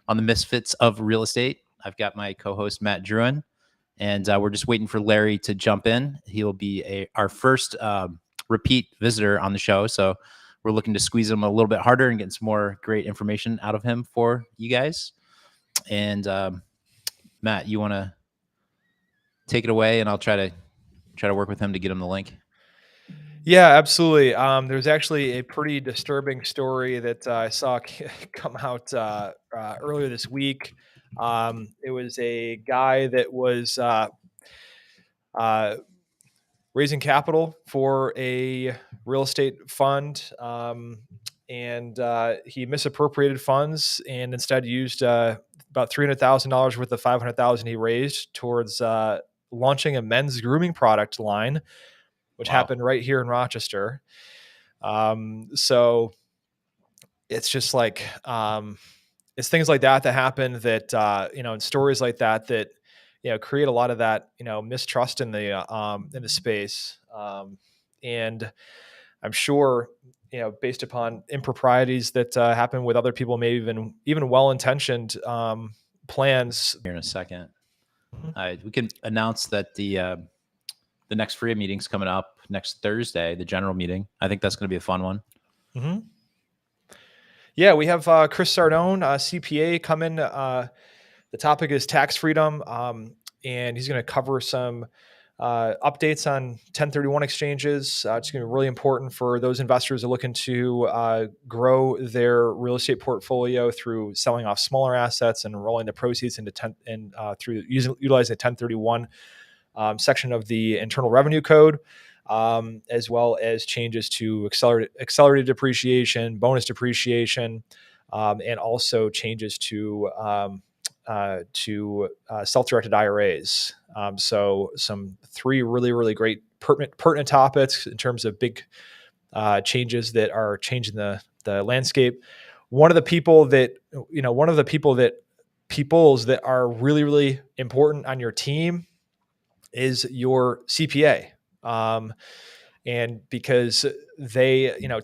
on the Misfits of Real Estate. I've got my co-host Matt Druin, and we're just waiting for Larry to jump in. He'll be our first repeat visitor on the show, so we're looking to squeeze him a little bit harder and get some more great information out of him for you guys. And Matt, you want to take it away, and I'll try to work with him to get him the link. Yeah, absolutely. There's actually a pretty disturbing story that I saw come out earlier this week. It was a guy that was raising capital for a real estate fund, and he misappropriated funds and instead used about $300,000 worth of $500,000 he raised towards launching a men's grooming product line, which happened right here in Rochester. So it's just like, it's things like that happen that, and stories like that, create a lot of that, mistrust in the space. And I'm sure, based upon improprieties that happen with other people, maybe even well-intentioned plans. Here in a second. We can announce that the next FRIA meeting's coming up next Thursday, the general meeting. I think that's going to be a fun one. Mm-hmm. Yeah, we have Chris Sardone, CPA, come in. The topic is tax freedom, and he's going to cover some updates on 1031 exchanges. It's going to be really important for those investors who are looking to grow their real estate portfolio through selling off smaller assets and rolling the proceeds into through utilizing the 1031 section of the Internal Revenue Code, as well as changes to accelerated depreciation, bonus depreciation, and also changes to self-directed IRAs. So some three really great pertinent topics in terms of big changes that are changing the landscape. One of the people that are really important on your team is your CPA. And because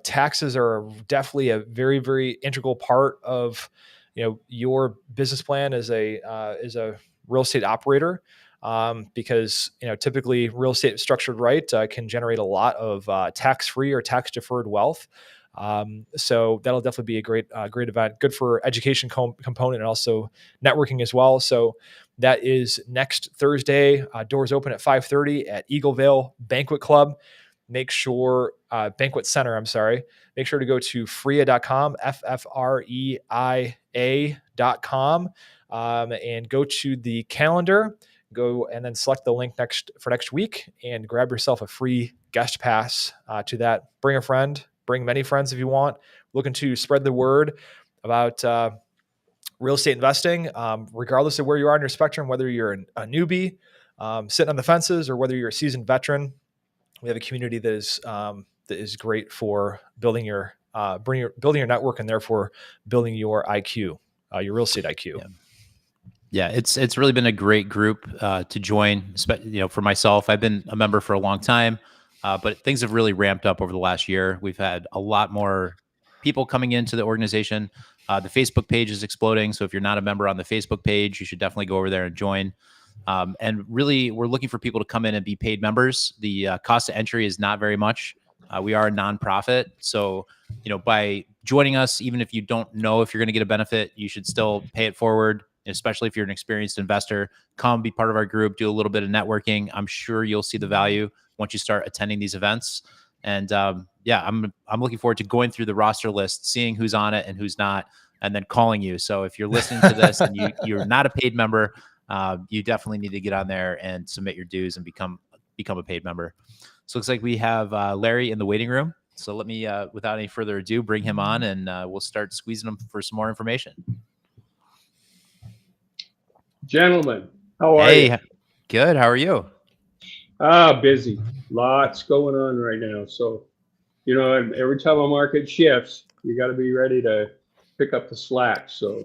taxes are definitely a very integral part of, your business plan as a real estate operator. Because, typically real estate structured right can generate a lot of tax-free or tax-deferred wealth. So that'll definitely be a great event, good for education component and also networking as well. So that is next Thursday. Doors open at 5:30 at Eaglevale Banquet Club. Make sure, Banquet Center, I'm sorry. Make sure to go to FRIA.com, FFREIA.com, and go to the calendar, and then select the link for next week and grab yourself a free guest pass to that. Bring a friend, bring many friends if you want. Looking to spread the word about real estate investing, regardless of where you are in your spectrum, whether you're a newbie sitting on the fences or whether you're a seasoned veteran. We have a community that is great for building your network and therefore building your IQ, your real estate IQ. Yeah, it's really been a great group to join. For myself, I've been a member for a long time, but things have really ramped up over the last year. We've had a lot more people coming into the organization. The Facebook page is exploding, so if you're not a member on the Facebook page, you should definitely go over there and join. And really, we're looking for people to come in and be paid members. The cost of entry is not very much. We are a nonprofit. So, by joining us, even if you don't know if you're going to get a benefit, you should still pay it forward, especially if you're an experienced investor. Come be part of our group, do a little bit of networking. I'm sure you'll see the value once you start attending these events. And I'm looking forward to going through the roster list, seeing who's on it and who's not, and then calling you. So if you're listening to this and you're not a paid member, you definitely need to get on there and submit your dues and become a paid member. So it looks like we have Larry in the waiting room. So let me, without any further ado, bring him on and we'll start squeezing him for some more information. Gentlemen, how are you? Hey, good. How are you? Busy. Lots going on right now. So, every time a market shifts, you got to be ready to pick up the slack. So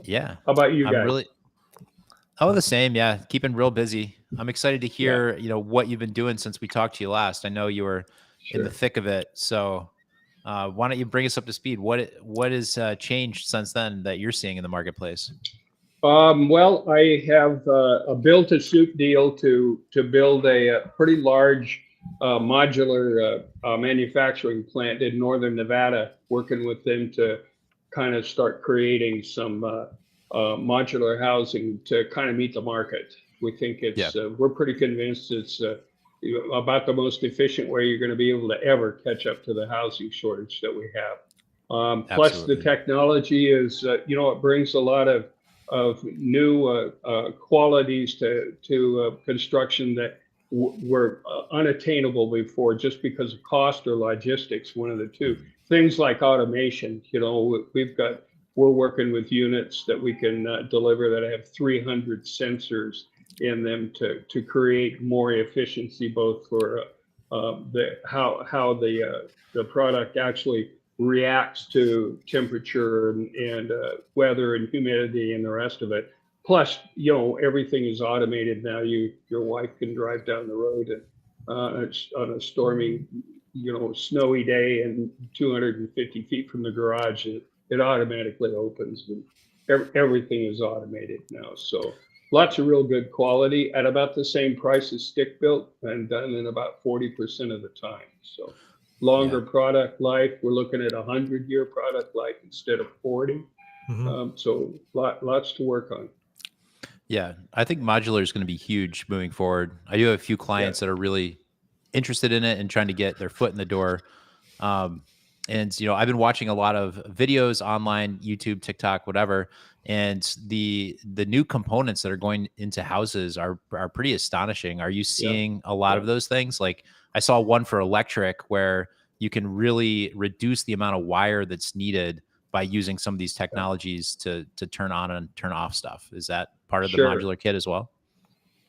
yeah. How about you guys? The same. Yeah. Keeping real busy. I'm excited to hear, what you've been doing since we talked to you last. I know you were in the thick of it. So Why don't you bring us up to speed? What has changed since then that you're seeing in the marketplace? Well, I have a build-to-suit deal to build a pretty large modular manufacturing plant in northern Nevada, working with them to kind of start creating some modular housing to kind of meet the market. We think Yeah, we're pretty convinced it's about the most efficient way you're going to be able to ever catch up to the housing shortage that we have. Plus, the absolutely. technology is, it brings a lot of new qualities to construction that were unattainable before, just because of cost or logistics, one of the two. Things like automation, we're working with units that we can deliver that have 300 sensors in them to create more efficiency, both for how the product actually reacts to temperature and weather and humidity and the rest of it. Plus, everything is automated now. Your wife can drive down the road and on a stormy, snowy day and 250 feet from the garage, it automatically opens, and everything is automated now. So lots of real good quality at about the same price as stick built, and done in about 40% of the time. So Yeah. longer product life. We're looking at 100-year product life instead of 40. So lots to work on. Yeah, I think modular is going to be huge moving forward. I do have a few Yeah, clients that are really interested in it and trying to get their foot in the door. Um, and I've been watching a lot of videos online, YouTube, TikTok, whatever, and the new components that are going into houses are pretty astonishing. Are you yeah, seeing a lot yeah, of those things? Like I saw one for electric where you can really reduce the amount of wire that's needed by using some of these yeah. technologies to turn on and turn off stuff. Is that part of the Sure. modular kit as well?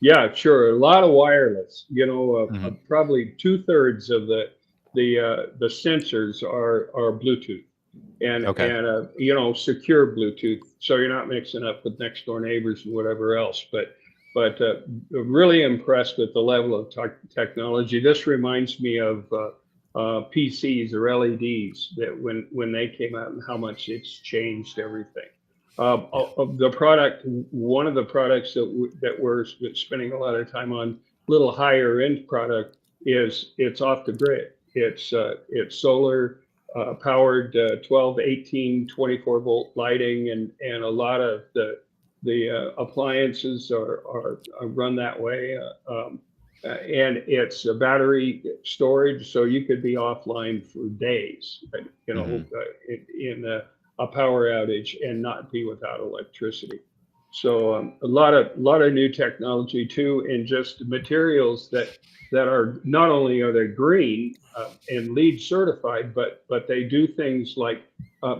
Yeah, sure. A lot of wireless. Hmm. Probably two-thirds of the sensors are Bluetooth, Okay. and secure Bluetooth, so you're not mixing up with next door neighbors and whatever else. But really impressed with the level of technology. This reminds me of PCs or LEDs, that when they came out, and how much it's changed everything. Yeah. Of the product, one of the products that we're spending a lot of time on, little higher end product, is it's off the grid. It's solar powered, 12, 18, 24-volt lighting, and a lot of the appliances are run that way. And it's a battery storage, so you could be offline for days, Hmm. in a power outage, and not be without electricity. So a lot of new technology too, and just materials that are, not only are they green and LEED certified, but they do things like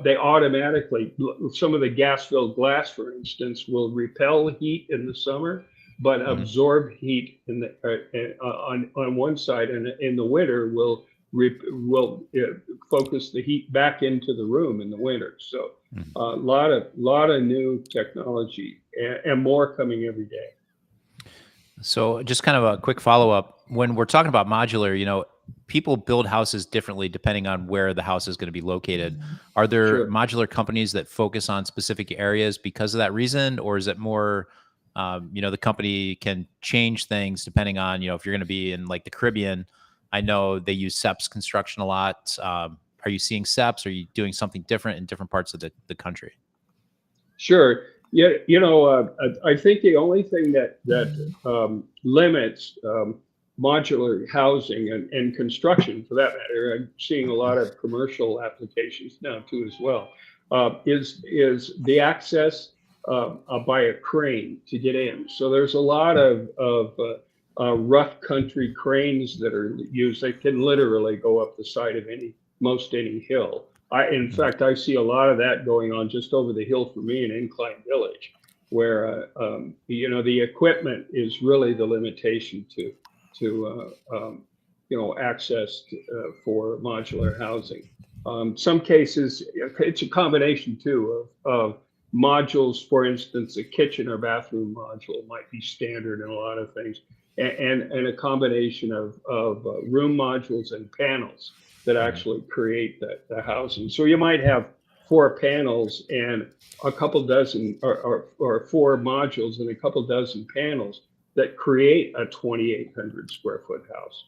they automatically, some of the gas-filled glass, for instance, will repel heat in the summer, but Hmm. absorb heat on one side, and in the winter will focus the heat back into the room in the winter. So a Hmm. lot of new technology, and more coming every day. So, just kind of a quick follow up. When we're talking about modular, people build houses differently depending on where the house is going to be located. Are there Sure. modular companies that focus on specific areas because of that reason, or is it more, the company can change things depending on, if you're going to be in like the Caribbean? I know they use SEPs construction a lot. Are you seeing SEPs? Are you doing something different in different parts of the country? Sure. Yeah, I think the only thing that limits modular housing and construction, for that matter, I'm seeing a lot of commercial applications now too as well, is the access by a crane to get in. So there's a lot of rough country cranes that are used. They can literally go up the side of most any hill. In Mhm. fact, I see a lot of that going on just over the hill for me in Incline Village, where the equipment is really the limitation to access for modular housing. Some cases, it's a combination too of modules. For instance, a kitchen or bathroom module might be standard in a lot of things, and a combination of room modules and panels. that actually create the housing. So you might have 4 panels and a couple dozen, or 4 modules and a couple dozen panels that create a 2,800 square foot house.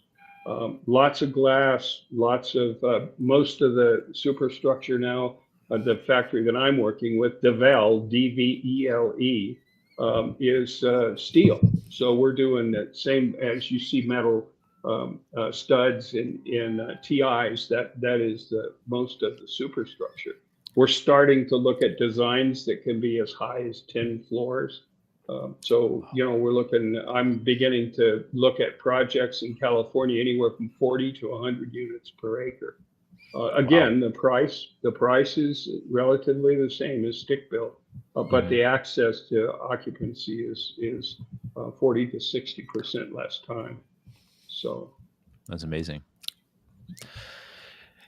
Lots of glass, lots of, most of the superstructure now, the factory that I'm working with, Devele, DVELE, is steel. So we're doing the same as you see metal studs in TIs. That is the most of the superstructure. We're starting to look at designs that can be as high as 10 floors. So, you know, I'm beginning to look at projects in California anywhere from 40 to 100 units per acre. Again, the price is relatively the same as stick built, but the access to occupancy is 40 to 60% less time. So that's amazing.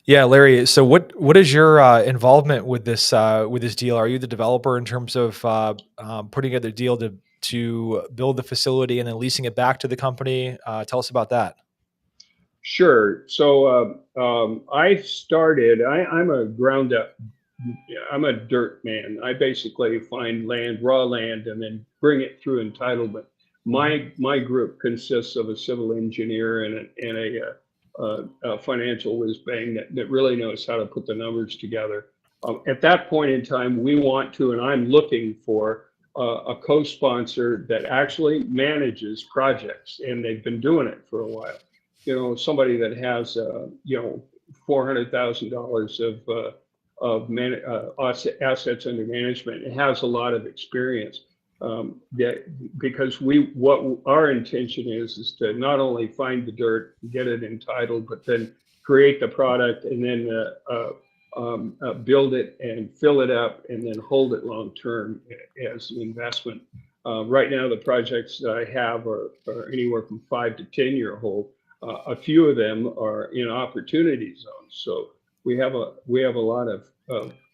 Yeah, Larry. So what is your involvement with this deal? Are you the developer in terms of putting together the deal to build the facility and then leasing it back to the company? Tell us about that. sure. So I'm a ground up. I'm a dirt man. I basically find land, raw land, and then bring it through entitlement. My group consists of a civil engineer and a financial whiz bang that really knows how to put the numbers together. At that point in time, we want to, and I'm looking for a co-sponsor that actually manages projects, and they've been doing it for a while. You know, somebody that has, you know, $400,000 of assets under management and has a lot of experience. Because what our intention is to not only find the dirt, get it entitled, but then create the product and then build it and fill it up and then hold it long term as an investment. Right now, the projects that I have are anywhere from 5 to 10 year hold. A few of them are in opportunity zones, so we have a lot of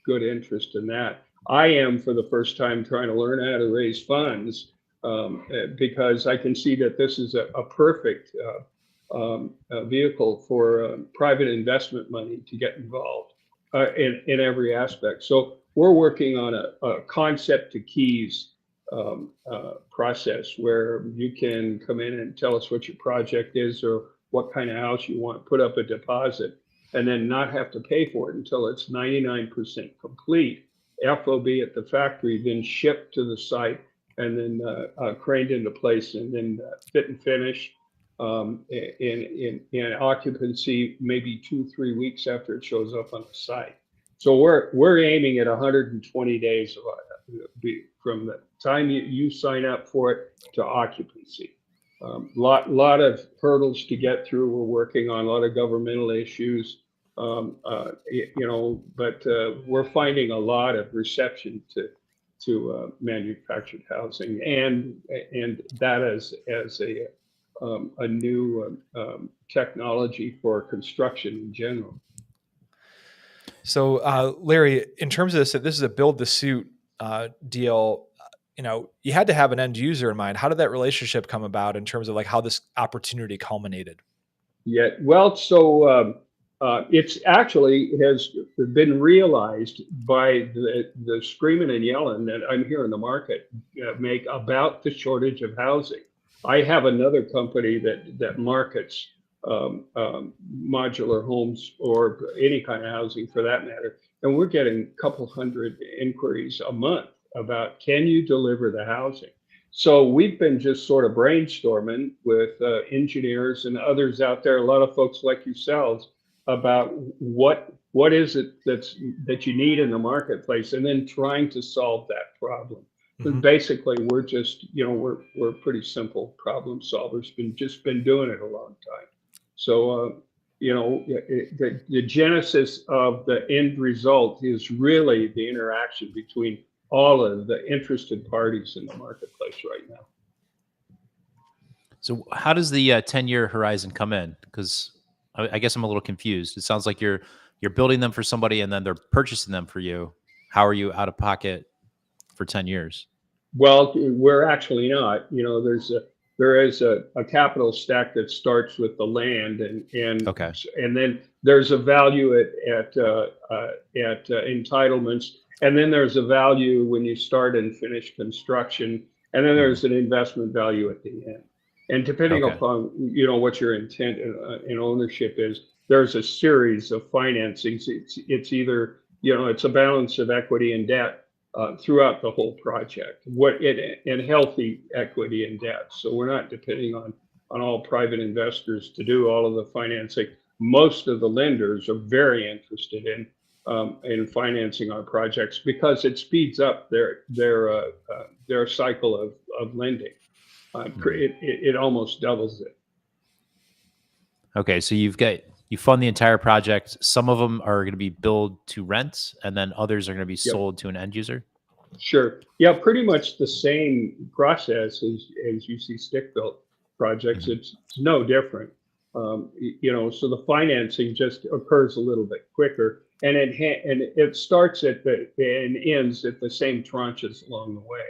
good interest in that. I am, for the first time, trying to learn how to raise funds because I can see that this is a perfect vehicle for private investment money to get involved in every aspect. So we're working on a concept to keys process where you can come in and tell us what your project is or what kind of house you want, put up a deposit, and then not have to pay for it until it's 99% complete. FOB at the factory, then shipped to the site, and then craned into place, and then fit and finish in occupancy maybe 2-3 weeks after it shows up on the site. So we're aiming at 120 days from the time you sign up for it to occupancy. Lot of hurdles to get through. We're working on a lot of governmental issues. You know, but we're finding a lot of reception to manufactured housing and that as a new technology for construction in general. So, Larry, in terms of this, if this is a build to suit deal, you know, you had to have an end user in mind. How did that relationship come about in terms of like how this opportunity culminated? Yeah, well, so it's actually has been realized by the screaming and yelling that I'm hearing the market make about the shortage of housing. I have another company that markets modular homes or any kind of housing for that matter, and we're getting a couple hundred inquiries a month about, can you deliver the housing? So we've been just sort of brainstorming with engineers and others out there, a lot of folks like yourselves, about what is it that you need in the marketplace, and then trying to solve that problem. Mm-hmm. Basically, we're just, you know, we're pretty simple problem solvers. Been doing it a long time. So you know, the genesis of the end result is really the interaction between all of the interested parties in the marketplace right now. So how does the 10-year horizon come in? Because I guess I'm a little confused. It sounds like you're building them for somebody and then they're purchasing them for you. How are you out of pocket for 10 years? Well, we're actually not. You know, there's there is a capital stack that starts with the land, Okay. and then there's a value at entitlements, and then there's a value when you start and finish construction, and then there's an investment value at the end. And depending Okay. upon what your intent in ownership is, there's a series of financings. It's either it's a balance of equity and debt throughout the whole project, and healthy equity and debt. So we're not depending on all private investors to do all of the financing. Most of the lenders are very interested in financing our projects because it speeds up their cycle of lending. It almost doubles it. Okay. So you fund the entire project. Some of them are going to be billed to rent, and then others are going to be Yep. sold to an end user. Sure. Yeah, pretty much the same process as you see stick-built projects. It's no different. So the financing just occurs a little bit quicker, and it starts and ends at the same tranches along the way.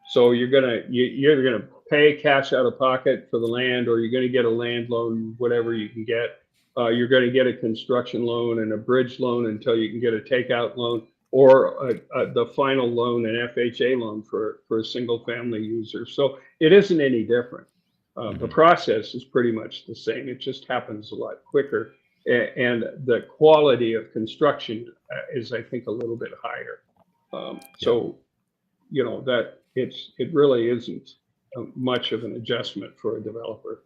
So you're gonna pay cash out of pocket for the land, or you're gonna get a land loan, whatever you can get. You're gonna get a construction loan and a bridge loan until you can get a takeout loan, or the final loan, an FHA loan for a single family user. So it isn't any different. The process is pretty much the same. It just happens a lot quicker. And the quality of construction is, I think, a little bit higher. So, that it really isn't much of an adjustment for a developer.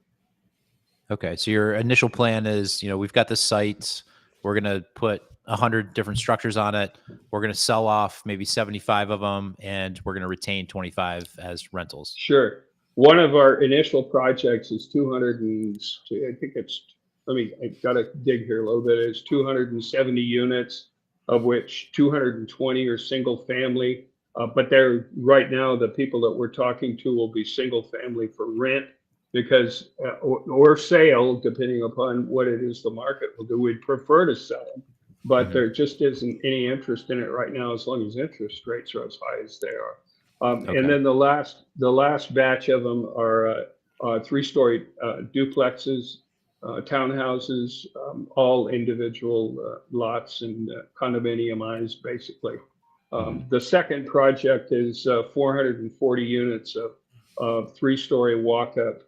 Okay. So your initial plan is, we've got the site. We're going to put 100 different structures on it. We're going to sell off maybe 75 of them, and we're going to retain 25 as rentals. Sure. One of our initial projects is 200 and I think I got to dig here a little bit. It's 270 units, of which 220 are single family. But they're right now, the people that we're talking to will be single family for rent, because or sale, depending upon what it is the market will do. We'd prefer to sell them, but there just isn't any interest in it right now, as long as interest rates are as high as they are. And then the last batch of them are 3-story duplexes, townhouses, all individual lots and condominiumized, basically. The second project is 440 units of 3-story walk-up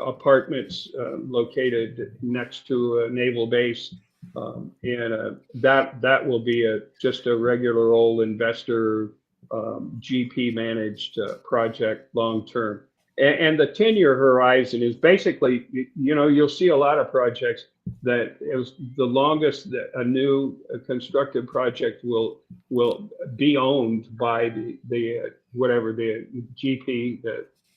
apartments located next to a naval base. And that will be just a regular old investor GP managed project long term. And the 10-year horizon is basically, you'll see a lot of projects that is the longest that a new constructed project will be owned by the whatever the GP,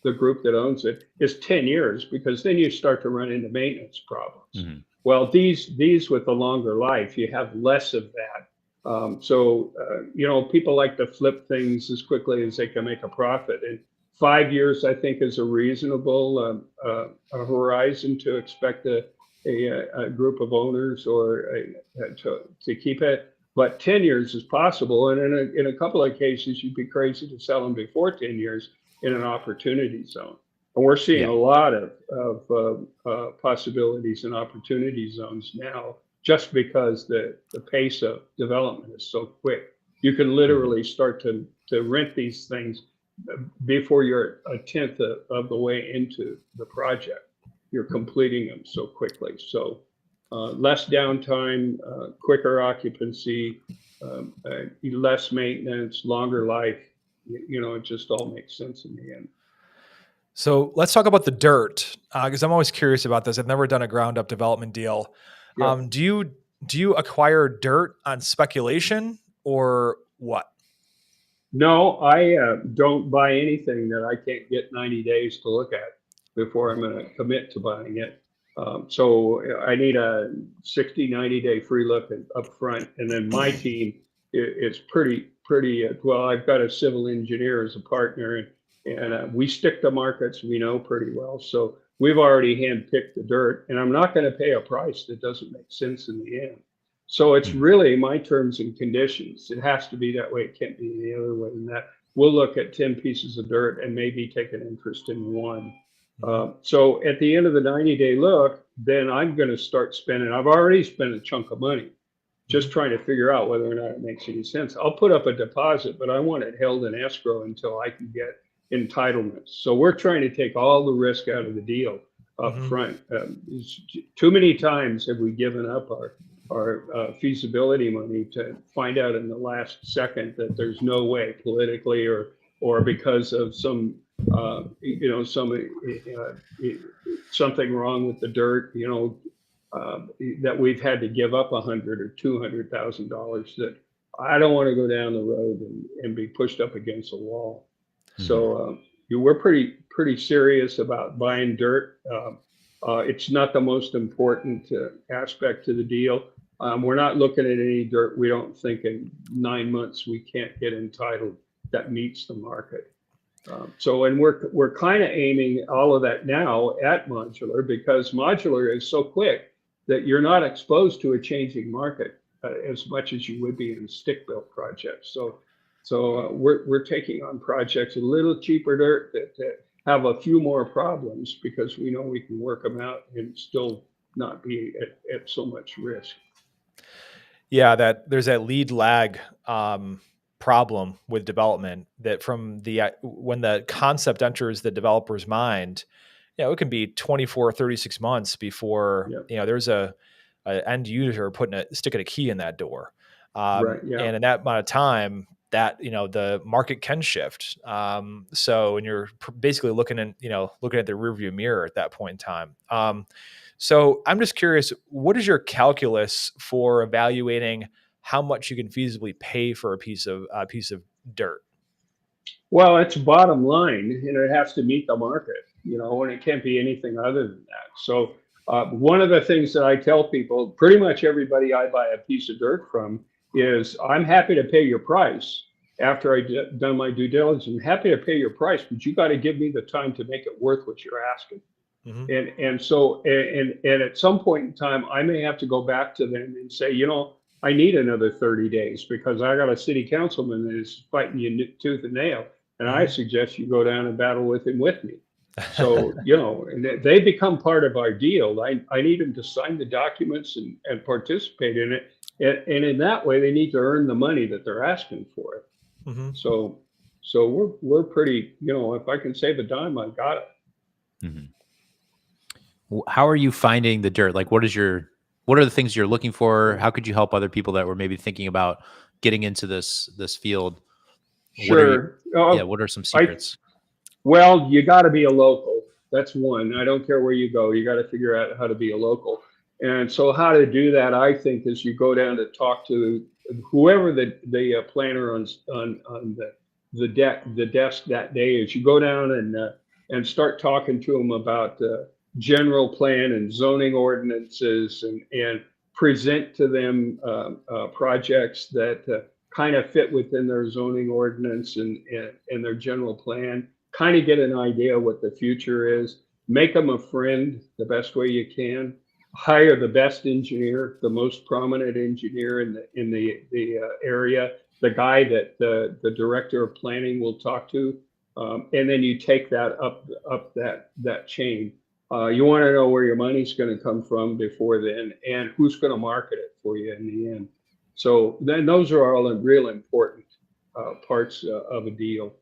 the group that owns it, is 10 years, because then you start to run into maintenance problems. Well, these with the longer life, you have less of that. So people like to flip things as quickly as they can make a profit. And 5 years, I think, is a reasonable a horizon to expect a group of owners or to keep it. But 10 years is possible, and in a couple of cases, you'd be crazy to sell them before 10 years in an opportunity zone. And we're seeing a lot of possibilities in opportunity zones now, just because the pace of development is so quick. You can literally start to rent these things before you're a tenth of the way into the project. You're completing them so quickly. So less downtime, quicker occupancy, less maintenance, longer life. It just all makes sense in the end. So let's talk about the dirt, because I'm always curious about this. I've never done a ground up development deal. Yeah. Do you acquire dirt on speculation or what? No, I don't buy anything that I can't get 90 days to look at before I'm going to commit to buying it. So I need a 60, 90-day free look up front. And then my team is pretty well. I've got a civil engineer as a partner, and we stick to markets we know pretty well. So we've already handpicked the dirt, and I'm not going to pay a price that doesn't make sense in the end. So it's really my terms and conditions. It has to be that way. It can't be any other way than that. We'll look at 10 pieces of dirt and maybe take an interest in one. So at the end of the 90-day look, then I'm going to start spending. I've already spent a chunk of money just trying to figure out whether or not it makes any sense. I'll put up a deposit, but I want it held in escrow until I can get entitlements. So we're trying to take all the risk out of the deal up front. Too many times have we given up our feasibility money to find out in the last second that there's no way politically or because of some something wrong with the dirt, that we've had to give up $100,000 or $200,000 that I don't want to go down the road and be pushed up against a wall. So we're pretty serious about buying dirt. It's not the most important aspect to the deal. We're not looking at any dirt we don't think in 9 months we can't get entitled that meets the market. And we're kind of aiming all of that now at modular, because modular is so quick that you're not exposed to a changing market as much as you would be in a stick-built project. So we're taking on projects a little cheaper dirt that have a few more problems, because we know we can work them out and still not be at so much risk. Yeah, there's that lead lag problem with development, that from when the concept enters the developer's mind, it can be 24 or 36 months before there's a end user sticking a key in that door. And in that amount of time, that the market can shift. So when you're basically looking at the rearview mirror at that point in time. So I'm just curious, what is your calculus for evaluating how much you can feasibly pay for a piece of dirt? Well, it's bottom line, and it has to meet the market, and it can't be anything other than that. So one of the things that I tell people, pretty much everybody I buy a piece of dirt from, is I'm happy to pay your price after I've done my due diligence. I'm happy to pay your price, but you got to give me the time to make it worth what you're asking. And so at some point in time, I may have to go back to them and say, I need another 30 days because I got a city councilman that is fighting you tooth and nail. And I suggest you go down and battle with him with me. So, and they become part of our deal. I need them to sign the documents and participate in it. And in that way, they need to earn the money that they're asking for it. So we're pretty, if I can save a dime, I got it. How are you finding the dirt? Like, what are the things you're looking for? How could you help other people that were maybe thinking about getting into this field? Sure. What are some secrets? Well, you got to be a local. That's one. I don't care where you go. You got to figure out how to be a local. And so how to do that, I think, is you go down to talk to whoever the planner on the desk that day is. You go down and start talking to them about general plan and zoning ordinances, and present to them projects that kind of fit within their zoning ordinance and their general plan. Kind of get an idea what the future is. Make them a friend the best way you can. Hire the best engineer, the most prominent engineer in the area, the guy that the director of planning will talk to, and then you take that up that chain. You want to know where your money's going to come from before then, and who's going to market it for you in the end. So then those are all real important parts of a deal.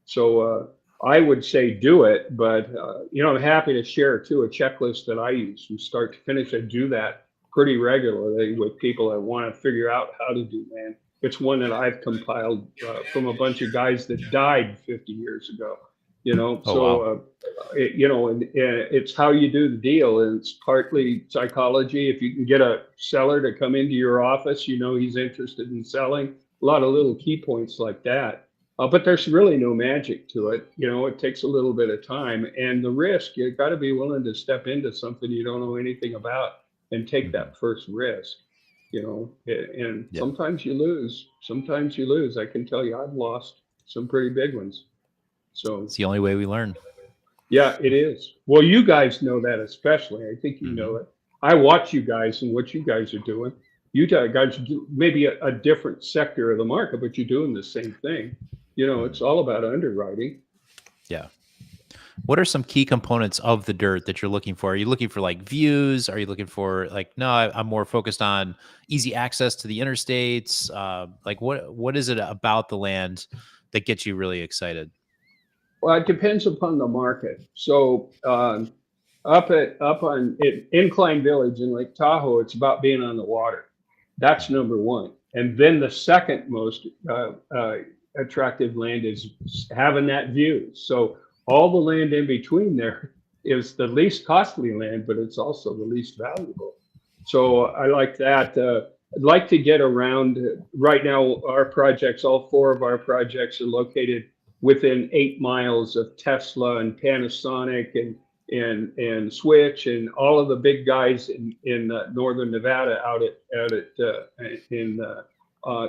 So I would say do it, but I'm happy to share too a checklist that I use from start to finish. I do that pretty regularly with people that want to figure out how to do land. It's one that I've compiled from a bunch of guys that died 50 years ago. It's how you do the deal, and it's partly psychology. If you can get a seller to come into your office, he's interested in selling. A lot of little key points like that. But there's really no magic to it. It takes a little bit of time, and the risk, you've got to be willing to step into something you don't know anything about and take that first risk, and sometimes you lose. Sometimes you lose. I can tell you I've lost some pretty big ones. So it's the only way we learn. Yeah, it is. Well, you guys know that especially. I think you know it. I watch you guys and what you guys are doing. You guys do maybe a different sector of the market, but you're doing the same thing. It's all about underwriting. Yeah. What are some key components of the dirt that you're looking for? Are you looking for like views? Are you looking for like, no, I'm more focused on easy access to the interstates? Like what is it about the land that gets you really excited? Well, it depends upon the market. So up on Incline Village in Lake Tahoe, it's about being on the water. That's number one. And then the second most attractive land is having that view. So all the land in between there is the least costly land, but it's also the least valuable. So I like that. I'd like to get around. Right now, our projects, all four of our projects, are located within 8 miles of Tesla and Panasonic and Switch and all of the big guys in northern Nevada out in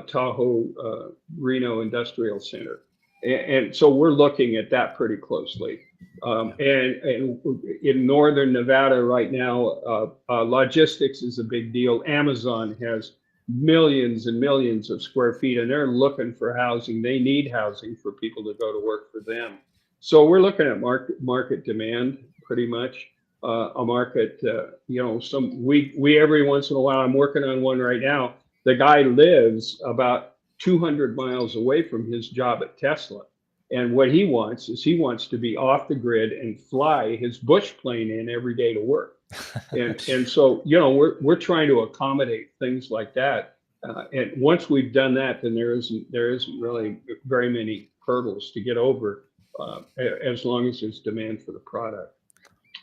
Tahoe Reno Industrial Center, and so we're looking at that pretty closely. And in northern Nevada right now, logistics is a big deal. Amazon has millions and millions of square feet, and they're looking for housing. They need housing for people to go to work for them. So we're looking at market demand pretty much. A market, we every once in a while, I'm working on one right now. The guy lives about 200 miles away from his job at Tesla. And what he wants is he wants to be off the grid and fly his bush plane in every day to work. And so, we're trying to accommodate things like that. And once we've done that, then there isn't really very many hurdles to get over, as long as there's demand for the product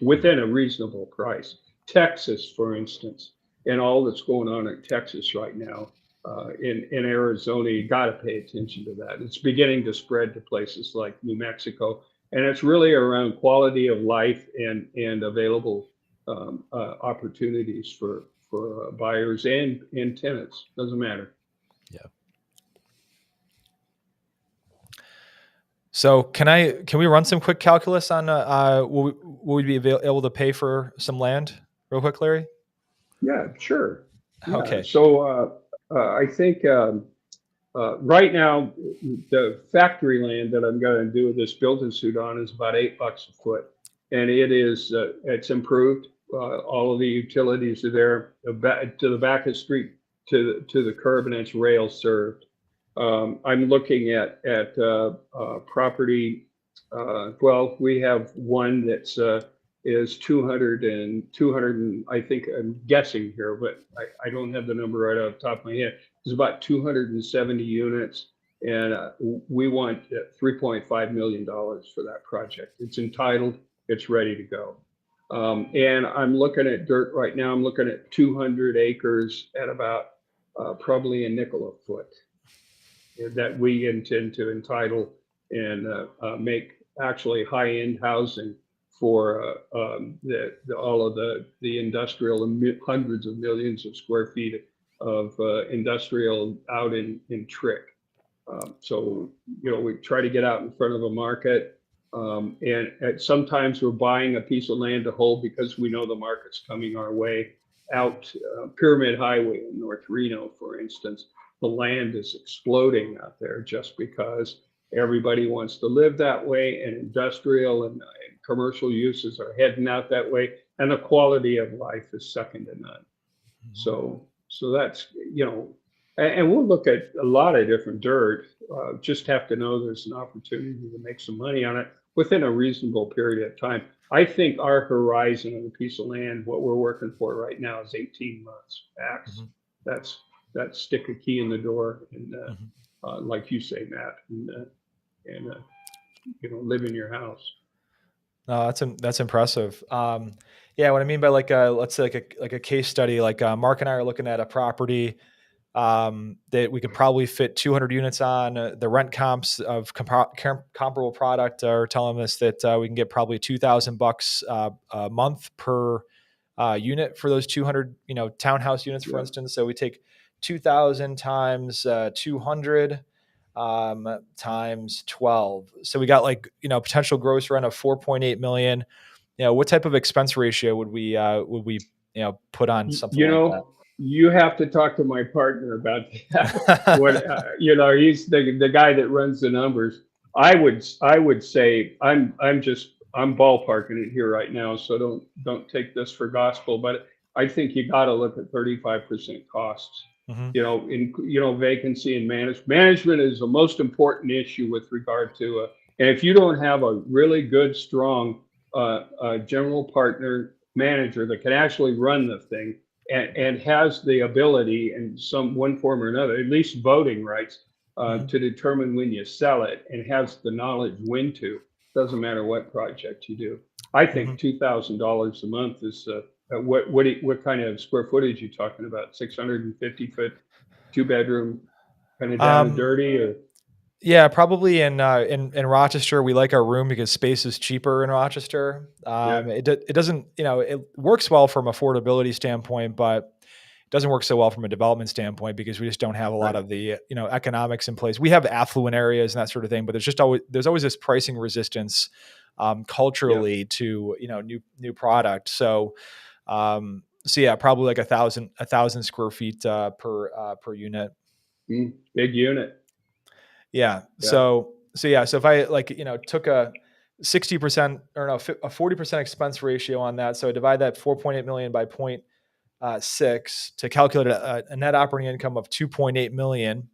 within a reasonable price. Texas, for instance, and all that's going on in Texas right now, in Arizona, you got to pay attention to that. It's beginning to spread to places like New Mexico, and it's really around quality of life and available opportunities for buyers and tenants. Doesn't matter. Yeah. So can we run some quick calculus on will we be able to pay for some land real quick, Larry? Yeah, sure. Yeah. Okay. So I think right now the factory land that I'm going to do this building suit on is about $8 a foot, and it's improved. All of the utilities are there to the back of the street to the curb, and it's rail served. I'm looking at property. Well, we have one that's is 200 and I think I'm guessing here, but I don't have the number right off the top of my head. It's about 270 units, and we want $3.5 million for that project. It's entitled, it's ready to go. And I'm looking at dirt right now. I'm looking at 200 acres at about probably a nickel a foot that we intend to entitle and make actually high-end housing for all of the industrial and hundreds of millions of square feet of industrial out in Trick. So, we try to get out in front of a market. And sometimes we're buying a piece of land to hold because we know the market's coming our way. Out Pyramid Highway in North Reno, for instance, the land is exploding out there just because everybody wants to live that way, and industrial and commercial uses are heading out that way, and the quality of life is second to none. So that's, and we'll look at a lot of different dirt. Just have to know there's an opportunity to make some money on it within a reasonable period of time. I think our horizon on a piece of land, what we're working for right now, is 18 months max. That's stick a key in the door and like you say, Matt, and live in your house. No, that's impressive. Yeah, what I mean by let's say like a case study, like Mark and I are looking at a property that we could probably fit 200 units on. The rent comps of comparable product are telling us that we can get probably $2,000 a month per unit for those 200, townhouse units, for instance. So we take 2,000 times 200 times 12. So we got potential gross rent of 4.8 million. What type of expense ratio would we put on something like that? You have to talk to my partner about that. What he's the guy that runs the numbers. I would say I'm ballparking it here right now, so don't take this for gospel, but I think you got to look at 35% costs. Mhm. Vacancy and management is the most important issue with regard to and if you don't have a really good, strong general partner manager that can actually run the thing and has the ability in some one form or another, at least voting rights, to determine when you sell it and has the knowledge when to. Doesn't matter what project you do. I think $2,000 a month is what kind of square footage you talking about? 650 foot, 2 bedroom, kind of down and dirty, or Yeah, probably in Rochester. We like our room because space is cheaper in Rochester. yeah, It doesn't, it works well from affordability standpoint, but it doesn't work so well from a development standpoint because we just don't have a lot right, of the economics in place. We have affluent areas and that sort of thing, but there's always this pricing resistance yeah. culturally to new product. So yeah, probably like 1,000 square feet per unit. Big unit. Yeah. Yeah, So if I took a 60% or no, a 40% expense ratio on that. So I divide that 4.8 million by 0.6 to calculate a net operating income of 2.8 million.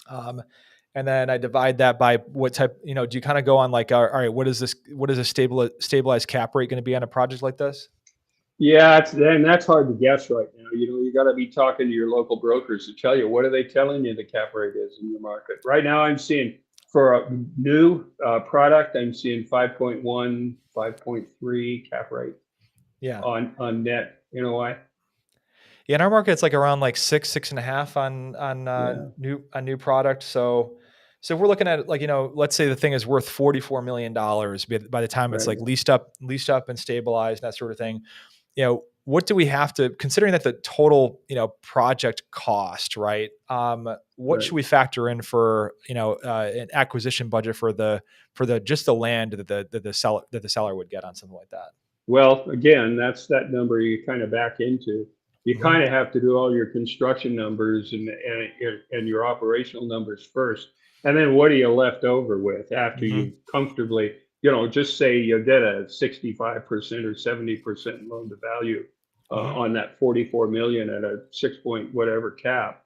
And then I divide that by what type, do you kind of go on like, all right, what is a stabilized cap rate going to be on a project like this? yeah. That's hard to guess right now. You got to be talking to your local brokers to tell you what are they telling you the cap rate is in your market. Right now, I'm seeing for a new product, I'm seeing 5.1, 5.3 cap rate Yeah. on net. You know why? Yeah, in our market, it's like around like 6.5 Yeah, on new product. So if we're looking at it, like let's say the thing is worth $44 million by the time it's right. like leased up and stabilized, that sort of thing. What do we have to, considering that the total project cost, right? What Right. should we factor in for an acquisition budget for the just the land that the seller would get on something like that? Well, again, that's that number you kind of back into. You Hmm. kind of have to do all your construction numbers and your operational numbers first. And then what are you left over with after Hmm. you comfortably, just say you did a 65% or 70% loan to value Hmm. on that 44 million at a 6 point whatever cap.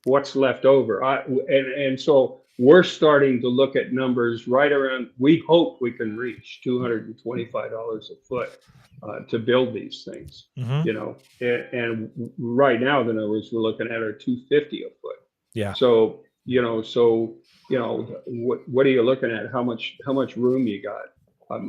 What's left over. And so we're starting to look at numbers right around. We hope we can reach $225 a foot to build these things. Hmm. And right now the numbers we're looking at are 250 a foot. Yeah. So what are you looking at? How much room you got?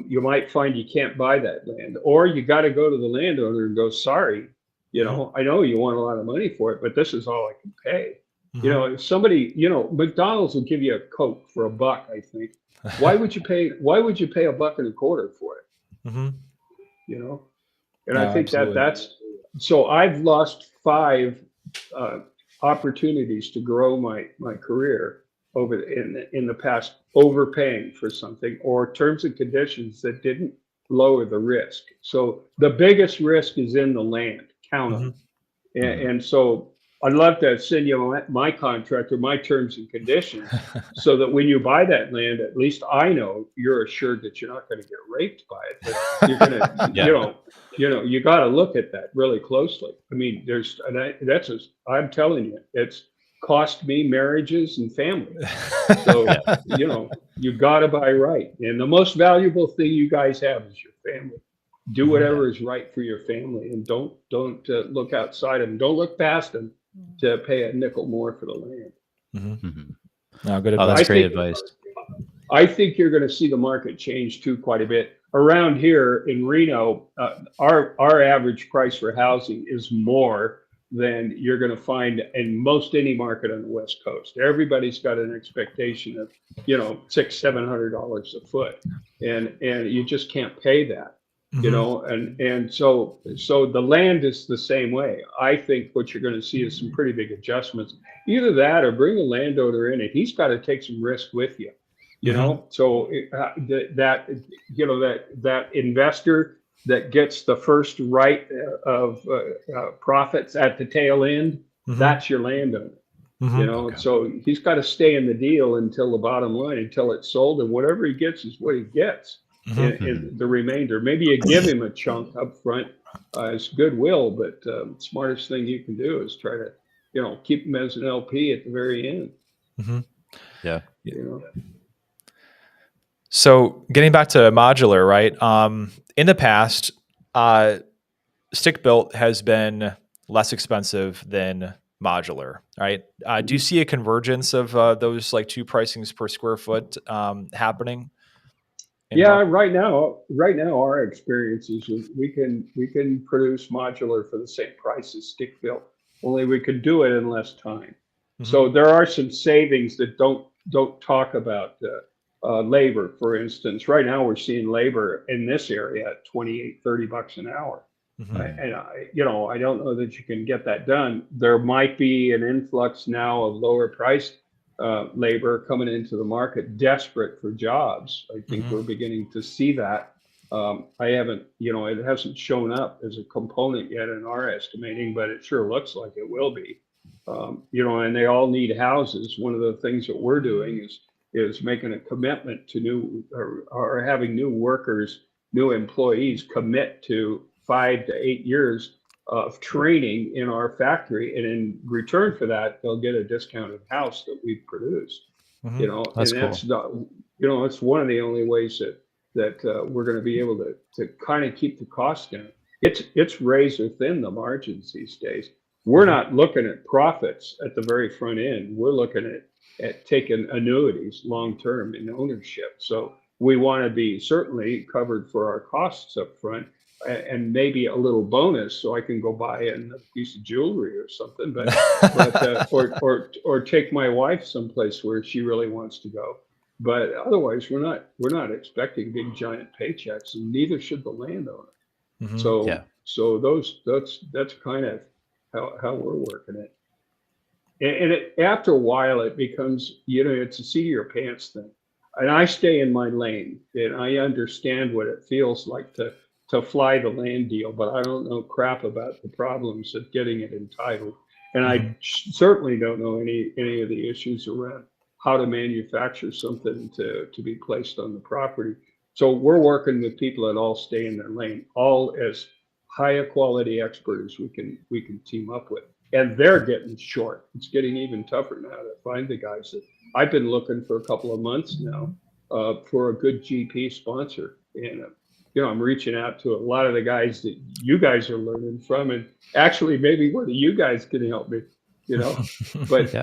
You might find you can't buy that land, or you got to go to the landowner and go, sorry, Hmm. I know you want a lot of money for it, but this is all I can pay. Hmm. If somebody, McDonald's will give you a Coke for $1, I think. Why would you pay $1.25 for it? Hmm. You know? And I No, think absolutely. that's so I've lost 5 uh, opportunities to grow my career over in the past, overpaying for something or terms and conditions that didn't lower the risk. So the biggest risk is in the land. Count on Hmm. it. And so I'd love to send you my contract or my terms and conditions so that when you buy that land, at least I know you're assured that you're not going to get raped by it, but you're going to, Yeah. you got to look at that really closely. I mean, I'm telling you, it's cost me marriages and family. So, Yeah. you got to buy right. And the most valuable thing you guys have is your family. Do Mhm. whatever is right for your family, and don't look outside them. Don't look past them to pay a nickel more for the land. Mhm. Mhm. No, good Oh, I that's advice. great think advice. I think you're going to see the market change too quite a bit around here in Reno. Our average price for housing is more than you're going to find in most any market on the West Coast. Everybody's got an expectation of $600-700 a foot, and you just can't pay that. Mhm. And so the land is the same way. I think what you're going to see is some pretty big adjustments. Either that or bring a landowner in, and he's got to take some risk with you. Mhm. So that investor that gets the first right of profits at the tail end, that's your landowner. You know, Okay. so he's got to stay in the deal until the bottom line, until it's sold, and whatever he gets is what he gets. In the remainder, maybe you give him a chunk up front as goodwill, but smartest thing you can do is try to, you know, keep him as an LP at the very end. Yeah. You know. So getting back to modular, right? In the past, stick built has been less expensive than modular, right? Do you see a convergence of those like two pricings per square foot happening? Yeah, right now, our experience is we can produce modular for the same price as stick built. Only we could do it in less time. So there are some savings that don't talk about labor, for instance. Right now, we're seeing labor in this area at $28-30 an hour. And you know, I don't know that you can get that done. There might be an influx now of lower priced labor coming into the market, desperate for jobs. I think we're beginning to see that. I haven't, you know, it hasn't shown up as a component yet in our estimating, but it sure looks like it will be. You know, and they all need houses. One of the things that we're doing is making a commitment to new or having new workers, new employees commit to 5 to 8 years of training in our factory, and in return for that, they'll get a discounted house that we've produced. You know, That's and cool. that's not, you know, it's one of the only ways that we're going to be able to kind of keep the cost down. It's razor thin, the margins these days. We're not looking at profits at the very front end. We're looking at taking annuities long term in ownership. So we want to be certainly covered for our costs up front, and maybe a little bonus so I can go buy a piece of jewelry or something, but or take my wife someplace where she really wants to go. But otherwise, we're not expecting big giant paychecks, and neither should the landowner. So that's kind of how we're working it. And after a while, it becomes, you know, it's a seat of your pants thing. And I stay in my lane, and I understand what it feels like to fly the land deal, but I don't know crap about the problems of getting it entitled. And I certainly don't know any of the issues around how to manufacture something to be placed on the property. So we're working with people that all stay in their lane, all as high a quality expert as we can team up with. And they're getting short. It's getting even tougher now to find the guys that I've been looking for a couple of months now for a good GP sponsor. And you know, I'm reaching out to a lot of the guys that you guys are learning from, and actually maybe one of you guys can help me, you know. But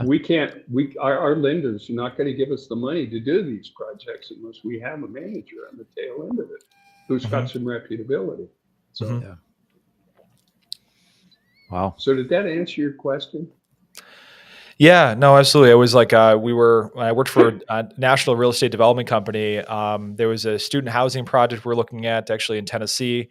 our lenders are not going to give us the money to do these projects unless we have a manager on the tail end of it who's got some reputability. So Wow. So did that answer your question? Yeah, no, absolutely. It was like when I worked for a national real estate development company. There was a student housing project we're looking at actually in Tennessee.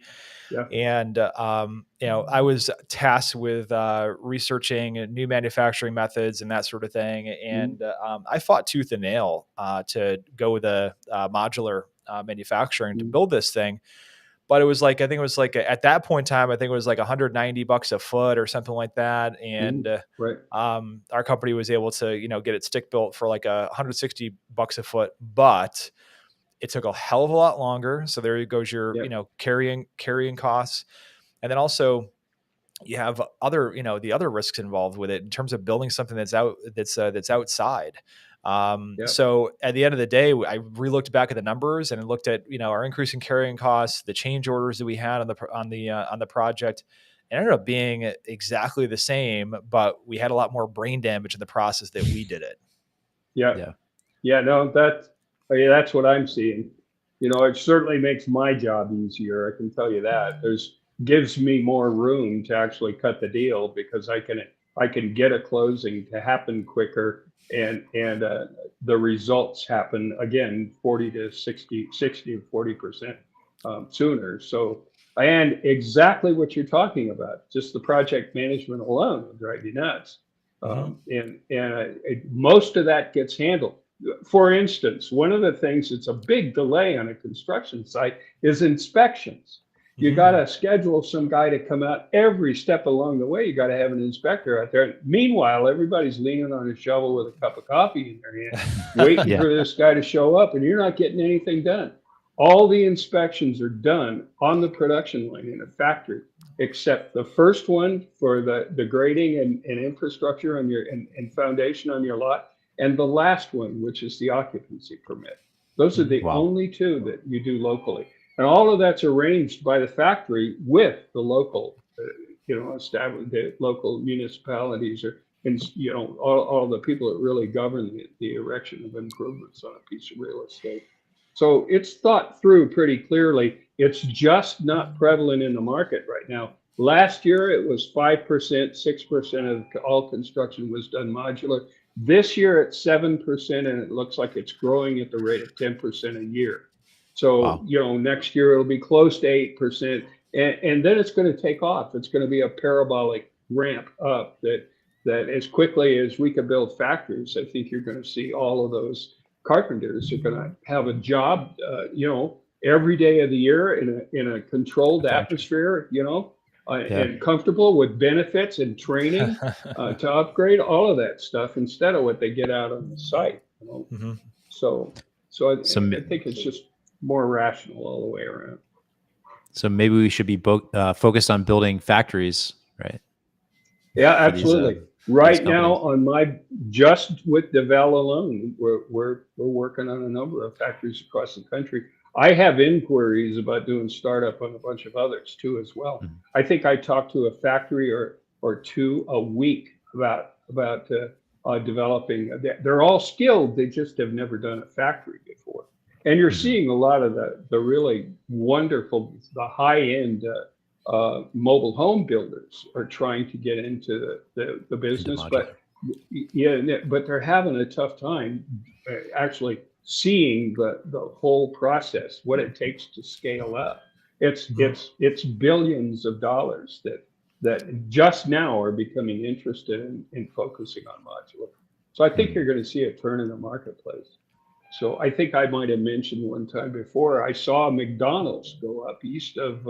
Yeah. And, you know, I was tasked with researching new manufacturing methods and that sort of thing. And I fought tooth and nail to go with a modular manufacturing to build this thing. But it was like, I think it was like at that point in time, I think it was like $190 a foot or something like that. And our company was able to, you know, get it stick built for like $160 a foot, but it took a hell of a lot longer. So there goes your, you know, carrying costs. And then also you have other, you know, the other risks involved with it in terms of building something that's outside. So at the end of the day, I re-looked back at the numbers and looked at, you know, our increase in carrying costs, the change orders that we had on the project. It ended up being exactly the same, but we had a lot more brain damage in the process that we did it. No, that's what I'm seeing. You know, it certainly makes my job easier. I can tell you that. Gives me more room to actually cut the deal because I can get a closing to happen quicker, and the results happen again 40 to 60 to 40% sooner. So, and exactly what you're talking about, just the project management alone will drive you nuts. And most of that gets handled. For instance, one of the things that's a big delay on a construction site is inspections. You got to schedule some guy to come out every step along the way. You got to have an inspector out there. Meanwhile, everybody's leaning on a shovel with a cup of coffee in their hand, waiting Yeah. for this guy to show up, and you're not getting anything done. All the inspections are done on the production line in a factory, except the first one for the grading and infrastructure on your and foundation on your lot, and the last one, which is the occupancy permit. Those are the Wow. only two that you do locally. And all of that's arranged by the factory with the local, established the local municipalities or, all the people that really govern the erection of improvements on a piece of real estate. So it's thought through pretty clearly. It's just not prevalent in the market right now. Last year, it was 5%, 6% of all construction was done modular. This year, it's 7%, and it looks like it's growing at the rate of 10% a year. So, Wow. next year it'll be close to 8%, and then it's going to take off. It's going to be a parabolic ramp up that as quickly as we can build factories, I think you're going to see all of those carpenters are going to have a job, every day of the year in a controlled atmosphere, and comfortable with benefits and training to upgrade all of that stuff instead of what they get out on the site. So I think it's just more rational all the way around. So maybe we should be focused on building factories, right? Yeah, absolutely. Right now, just with Devel alone, we're working on a number of factories across the country. I have inquiries about doing startup on a bunch of others too as well. I think I talk to a factory or two a week about developing. They're all skilled. They just have never done a factory before. And you're seeing a lot of the really wonderful, the high-end mobile home builders are trying to get into the business, but they're having a tough time actually seeing the whole process, what it takes to scale up. It's billions of dollars that just now are becoming interested in focusing on modular. So I think you're going to see a turn in the marketplace. So I think I might have mentioned one time before, I saw McDonald's go up east of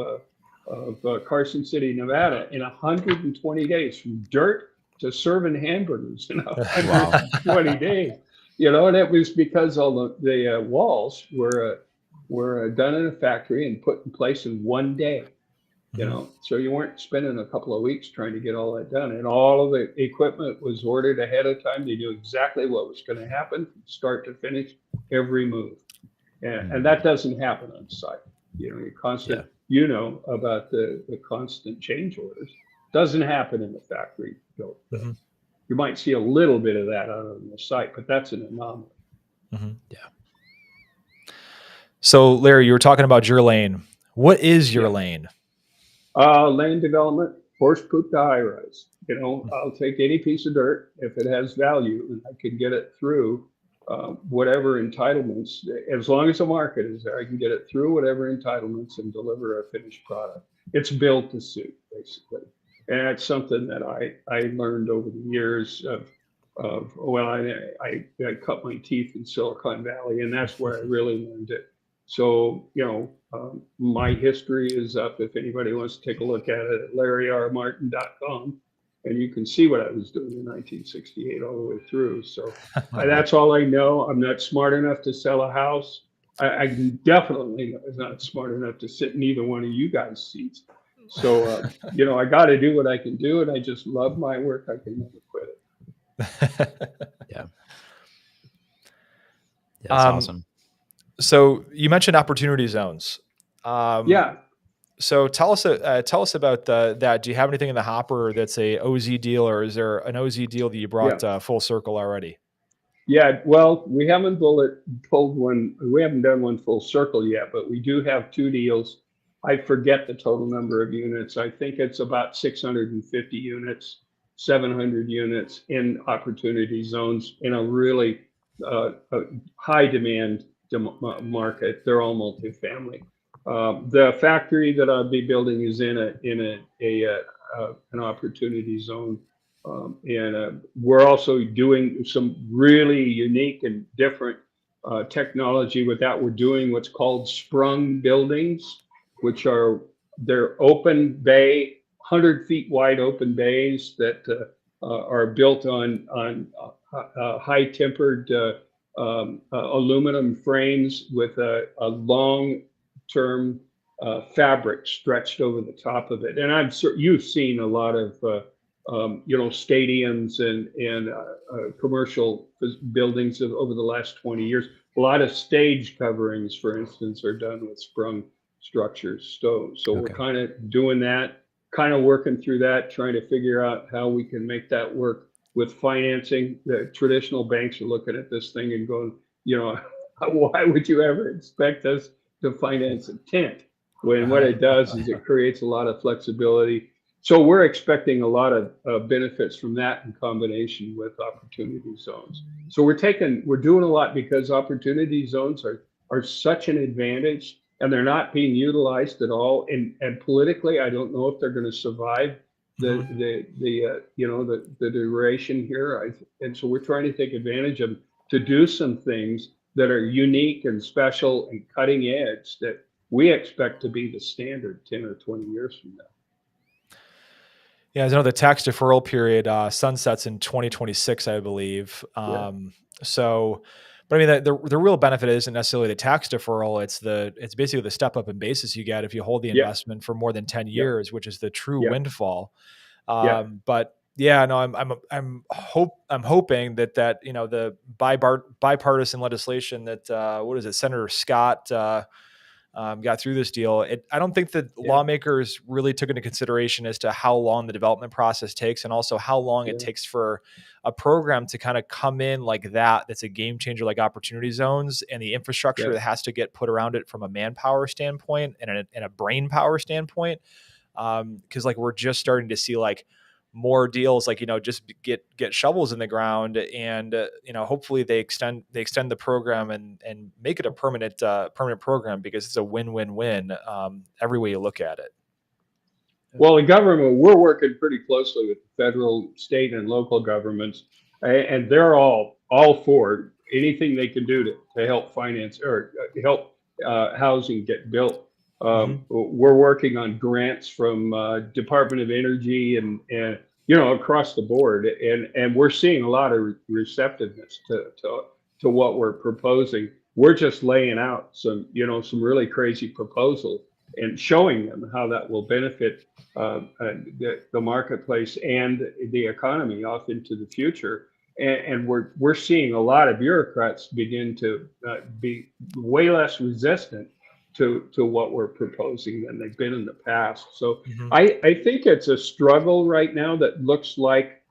Carson City, Nevada in 120 days, from dirt to serving hamburgers in 120 days. And it was because all the walls were done in a factory and put in place in one day. So you weren't spending a couple of weeks trying to get all that done, and all of the equipment was ordered ahead of time. They knew exactly what was going to happen from start to finish, every move, and that doesn't happen on site. You're constant. About the constant change orders. Doesn't happen in the factory built. You might see a little bit of that out on the site, but that's an anomaly. So Larry, you were talking about your lane. What is your lane? Land development, horse poop to high rise. I'll take any piece of dirt if it has value, and I can get it through whatever entitlements. As long as the market is there, I can get it through whatever entitlements and deliver a finished product. It's built to suit, basically. And it's something that I learned over the years I cut my teeth in Silicon Valley, and that's where I really learned it. So, my history is up if anybody wants to take a look at it at larryrmartin.com, and you can see what I was doing in 1968 all the way through. So that's all I know. I'm not smart enough to sell a house. I definitely am not smart enough to sit in either one of you guys' seats. So, I got to do what I can do, and I just love my work. I can never quit it. That's awesome. So you mentioned opportunity zones. So tell us about that. Do you have anything in the hopper that's a OZ deal, or is there an OZ deal that you brought full circle already? Yeah, well, we haven't pulled one. We haven't done one full circle yet, but we do have two deals. I forget the total number of units. I think it's about 650 units, 700 units in opportunity zones in a really high demand market. They're all multifamily. The factory that I'll be building is in an opportunity zone, and we're also doing some really unique and different technology with that. We're doing what's called sprung buildings, which are they're open bay, 100 feet wide open bays that are built on high tempered aluminum frames with a long term fabric stretched over the top of it. And you've seen a lot of stadiums and commercial buildings over the last 20 years. A lot of stage coverings, for instance, are done with sprung structures. So we're kind of doing that, kind of working through that, trying to figure out how we can make that work with financing. The traditional banks are looking at this thing and going, why would you ever expect us to finance a tent? When what it does is it creates a lot of flexibility. So we're expecting a lot of benefits from that in combination with opportunity zones. So we're doing a lot because opportunity zones are such an advantage, and they're not being utilized at all. And politically, I don't know if they're going to survive the duration here. And so we're trying to take advantage of to do some things that are unique and special and cutting edge that we expect to be the standard 10 or 20 years from now. Yeah, I know the tax deferral period sunsets in 2026, I believe. So, but I mean, the real benefit isn't necessarily the tax deferral. It's basically the step up in basis you get if you hold the investment for more than 10 years, which is the true windfall. But yeah, no, I'm hoping that the bipartisan legislation that Senator Scott got through this deal. I don't think that lawmakers really took into consideration as to how long the development process takes, and also how long it takes for a program to kind of come in like that. That's a game changer, like opportunity zones, and the infrastructure that has to get put around it from a manpower standpoint and a brain power standpoint. Because like we're just starting to see like more deals, like just get shovels in the ground, and hopefully they extend the program and make it a permanent program, because it's a win-win-win every way you look at it. Well, the government, we're working pretty closely with the federal, state, and local governments, and they're all for anything they can do to help finance or help housing get built. We're working on grants from Department of Energy and across the board, and we're seeing a lot of receptiveness to what we're proposing. We're just laying out some really crazy proposals and showing them how that will benefit the marketplace and the economy off into the future. And we're seeing a lot of bureaucrats begin to be way less resistant to what we're proposing than they've been in the past. So I think it's a struggle right now that looks like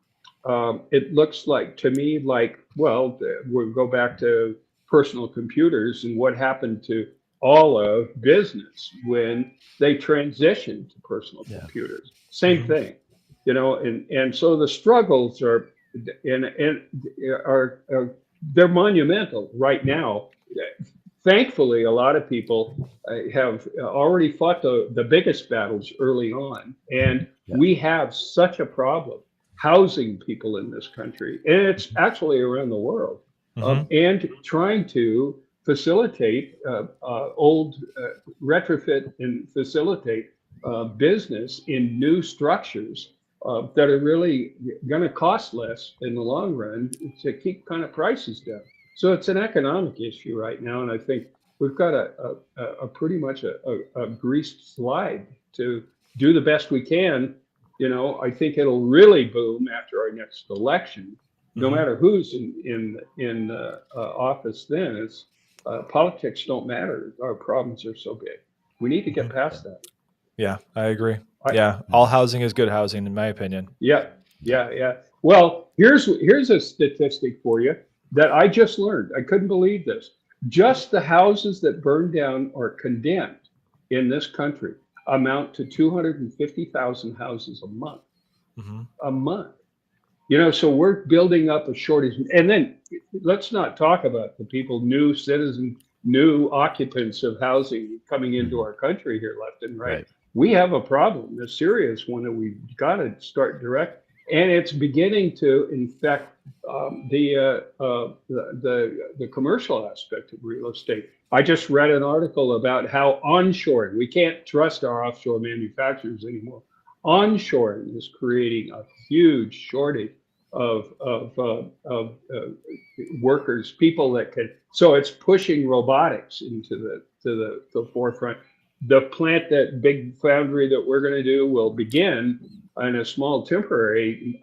to me like, well, we'll go back to personal computers and what happened to all of business when they transitioned to personal computers. Same thing, and so the struggles are they're monumental right now. Thankfully, a lot of people have already fought the biggest battles early on, and we have such a problem housing people in this country, and it's actually around the world, and trying to facilitate retrofit and facilitate business in new structures that are really going to cost less in the long run to keep kind of prices down. So it's an economic issue right now, and I think we've got a pretty much a greased slide to do the best we can. I think it'll really boom after our next election, no matter who's in office then. It's politics don't matter. Our problems are so big. We need to get past that. Yeah, I agree. All housing is good housing, in my opinion. Yeah. Well, here's a statistic for you that I just learned. I couldn't believe this. Just the houses that burn down or condemned in this country amount to 250,000 houses a month. A month. So we're building up a shortage. And then let's not talk about the people, new citizens, new occupants of housing coming into our country here left and right. We have a problem, a serious one that we've got to start and it's beginning to infect the commercial aspect of real estate. I just read an article about how onshoring, we can't trust our offshore manufacturers anymore. Onshoring is creating a huge shortage of workers, people that can. So it's pushing robotics into the forefront. The plant, that big foundry that we're going to do, will begin on a small temporary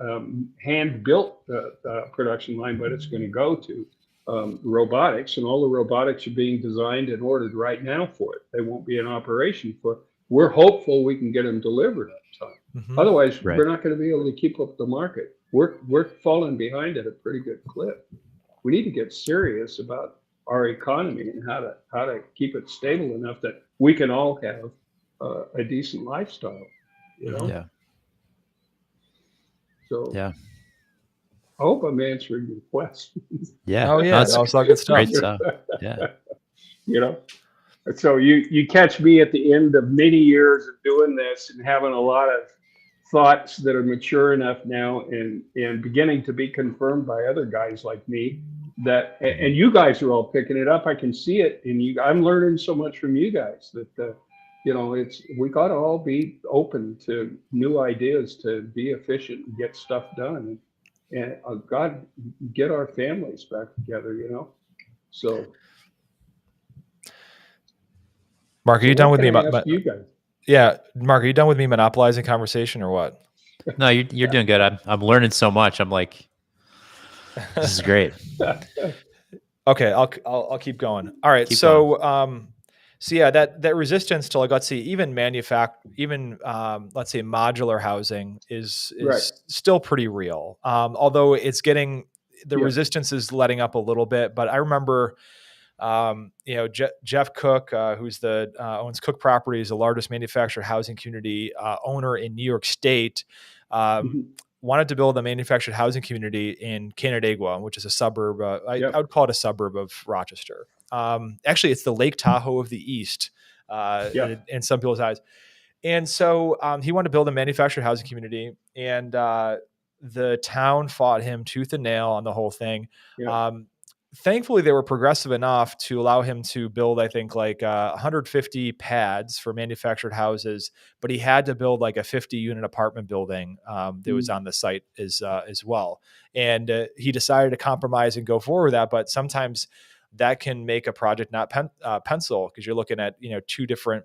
hand-built production line, but it's going to go to robotics, and all the robotics are being designed and ordered right now for it. They won't be in operation for. We're hopeful we can get them delivered on time. Mhm. Otherwise, Right. we're not going to be able to keep up the market. We're falling behind at a pretty good clip. We need to get serious about our economy and how to keep it stable enough that we can all have a decent lifestyle. You know. Yeah. So Yeah. I hope I'm answering your question. Yeah. Oh No, yeah, that's that was all good stuff. great stuff. Yeah. You know. So you catch me at the end of many years of doing this and having a lot of thoughts that are mature enough now and beginning to be confirmed by other guys like me that, and you guys are all picking it up. I can see it, and I'm learning so much from you guys that we got to all be open to new ideas to be efficient and get stuff done, and God, get our families back together. So. Mark, are you done with me? What can I ask you guys? Yeah, Mark, are you done with me monopolizing conversation or what? No, you're doing good. I'm learning so much. I'm like, this is great. Okay, I'll keep going. All right, Keep so yeah, that resistance to, like, let's see, even let's say modular housing is Right. still pretty real. Although it's getting the Yeah. resistance is letting up a little bit, but I remember. Jeff Cook, who's owns Cook Properties, the largest manufactured housing community owner in New York State, wanted to build a manufactured housing community in Canandaigua, which is a suburb. I would call it a suburb of Rochester. Actually, it's the Lake Tahoe of the East in some people's eyes. And so he wanted to build a manufactured housing community, and the town fought him tooth and nail on the whole thing. Yeah. Thankfully, they were progressive enough to allow him to build, I think, like 150 pads for manufactured houses, but he had to build like a 50-unit apartment building that was on the site as well. And he decided to compromise and go forward with that. But sometimes that can make a project not pencil, because you're looking at two different